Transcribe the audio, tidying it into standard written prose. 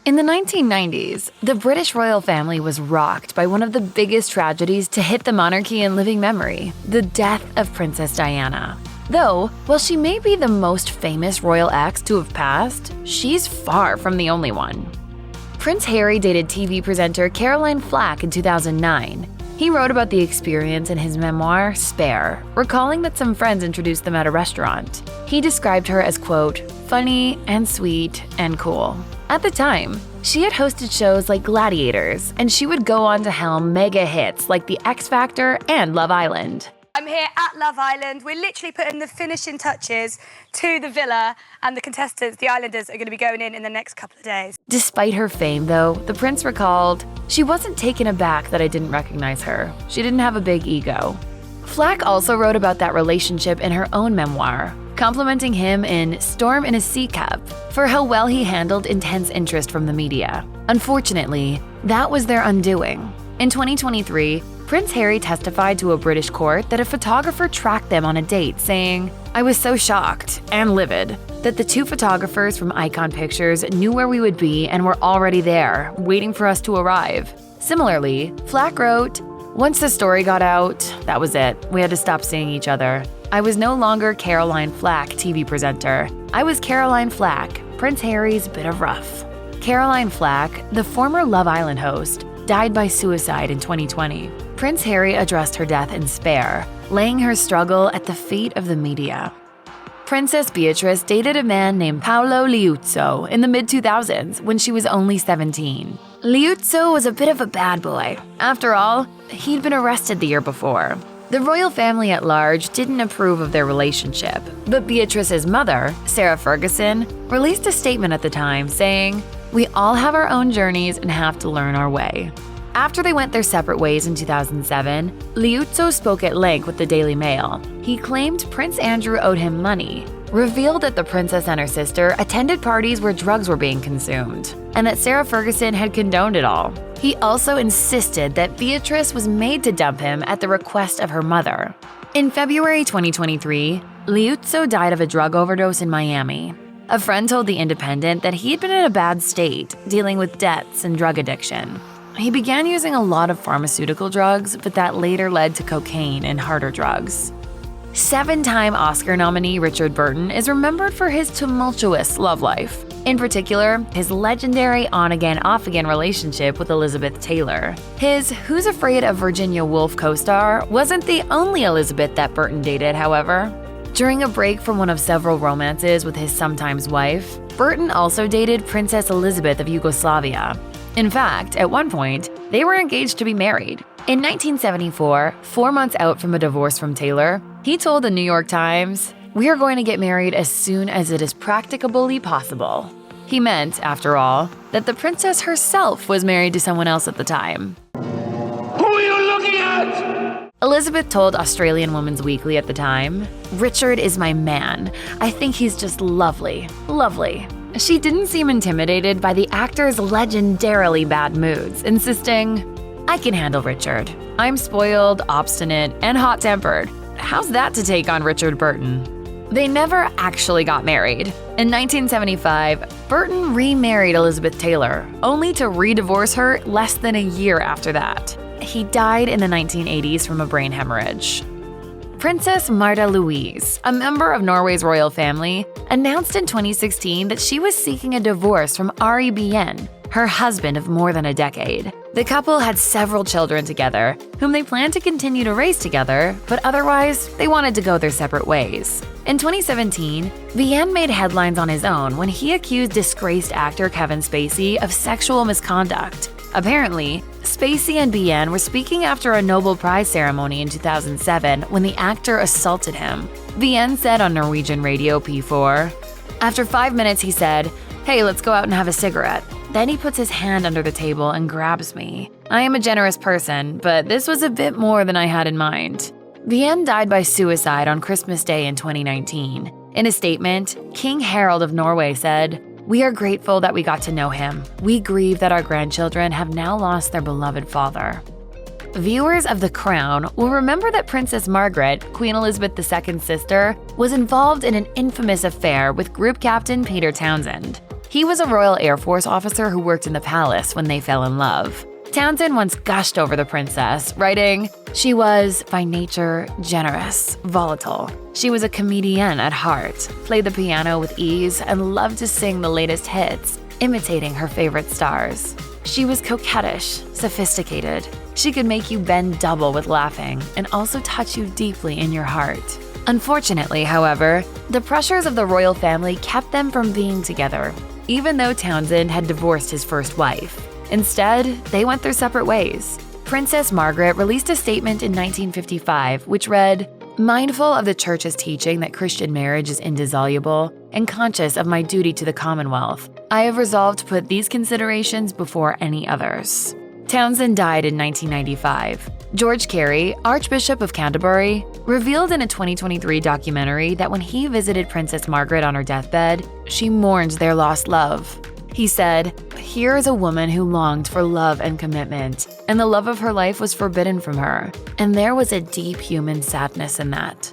In the 1990s, the British royal family was rocked by one of the biggest tragedies to hit the monarchy in living memory, the death of Princess Diana. Though, while she may be the most famous royal ex to have passed, she's far from the only one. Prince Harry dated TV presenter Caroline Flack in 2009. He wrote about the experience in his memoir, Spare, recalling that some friends introduced them at a restaurant. He described her as, quote, funny and sweet and cool. At the time, she had hosted shows like Gladiators, and she would go on to helm mega hits like The X Factor and Love Island. I'm here at Love Island. We're literally putting the finishing touches to the villa, and the contestants, the Islanders, are going to be going in the next couple of days. Despite her fame, though, the prince recalled, "She wasn't taken aback that I didn't recognize her. She didn't have a big ego." Flack also wrote about that relationship in her own memoir, complimenting him in Storm in a Sea Cup for how well he handled intense interest from the media. Unfortunately, that was their undoing. In 2023, Prince Harry testified to a British court that a photographer tracked them on a date, saying, "I was so shocked and livid that the two photographers from Icon Pictures knew where we would be and were already there, waiting for us to arrive." Similarly, Flack wrote, "Once the story got out, that was it. We had to stop seeing each other. I was no longer Caroline Flack, TV presenter. I was Caroline Flack, Prince Harry's bit of rough." Caroline Flack, the former Love Island host, died by suicide in 2020. Prince Harry addressed her death in Spare, laying her struggle at the feet of the media. Princess Beatrice dated a man named Paolo Liuzzo in the mid-2000s when she was only 17. Liuzzo was a bit of a bad boy. After all, he'd been arrested the year before. The royal family at large didn't approve of their relationship, but Beatrice's mother, Sarah Ferguson, released a statement at the time saying, "We all have our own journeys and have to learn our way." After they went their separate ways in 2007, Liuzzo spoke at length with the Daily Mail. He claimed Prince Andrew owed him money, revealed that the princess and her sister attended parties where drugs were being consumed, and that Sarah Ferguson had condoned it all. He also insisted that Beatrice was made to dump him at the request of her mother. In February 2023, Liuzzo died of a drug overdose in Miami. A friend told The Independent that he had been in a bad state, dealing with debts and drug addiction. He began using a lot of pharmaceutical drugs, but that later led to cocaine and harder drugs. 7-time Oscar nominee Richard Burton is remembered for his tumultuous love life. In particular, his legendary on-again, off-again relationship with Elizabeth Taylor. His Who's Afraid of Virginia Woolf co-star wasn't the only Elizabeth that Burton dated, however. During a break from one of several romances with his sometimes wife, Burton also dated Princess Elizabeth of Yugoslavia. In fact, at one point, they were engaged to be married. In 1974, 4 months out from a divorce from Taylor, he told the New York Times, "We are going to get married as soon as it is practicably possible." He meant, after all, that the princess herself was married to someone else at the time. Who are you looking at? Elizabeth told Australian Women's Weekly at the time, "Richard is my man. I think he's just lovely. Lovely." She didn't seem intimidated by the actor's legendarily bad moods, insisting, "I can handle Richard. I'm spoiled, obstinate, and hot-tempered. How's that to take on Richard Burton?" They never actually got married. In 1975, Burton remarried Elizabeth Taylor, only to re-divorce her less than a year after that. He died in the 1980s from a brain hemorrhage. Princess Märtha Louise, a member of Norway's royal family, announced in 2016 that she was seeking a divorce from Ari Behn, her husband of more than a decade. The couple had several children together, whom they planned to continue to raise together, but otherwise, they wanted to go their separate ways. In 2017, Behn made headlines on his own when he accused disgraced actor Kevin Spacey of sexual misconduct. Apparently, Spacey and Behn were speaking after a Nobel Prize ceremony in 2007 when the actor assaulted him. Behn said on Norwegian radio P4, "After 5 minutes he said, 'Hey, let's go out and have a cigarette.' Then he puts his hand under the table and grabs me. I am a generous person, but this was a bit more than I had in mind." Behn died by suicide on Christmas Day in 2019. In a statement, King Harald of Norway said, "We are grateful that we got to know him. We grieve that our grandchildren have now lost their beloved father." Viewers of The Crown will remember that Princess Margaret, Queen Elizabeth II's sister, was involved in an infamous affair with group captain Peter Townsend. He was a Royal Air Force officer who worked in the palace when they fell in love. Townsend once gushed over the princess, writing, "She was, by nature, generous, volatile. She was a comedienne at heart, played the piano with ease, and loved to sing the latest hits, imitating her favorite stars. She was coquettish, sophisticated. She could make you bend double with laughing and also touch you deeply in your heart." Unfortunately, however, the pressures of the royal family kept them from being together, even though Townsend had divorced his first wife. Instead, they went their separate ways. Princess Margaret released a statement in 1955 which read, "Mindful of the Church's teaching that Christian marriage is indissoluble and conscious of my duty to the Commonwealth, I have resolved to put these considerations before any others." Townsend died in 1995. George Carey, Archbishop of Canterbury, revealed in a 2023 documentary that when he visited Princess Margaret on her deathbed, she mourned their lost love. He said, "Here is a woman who longed for love and commitment, and the love of her life was forbidden from her, and there was a deep human sadness in that."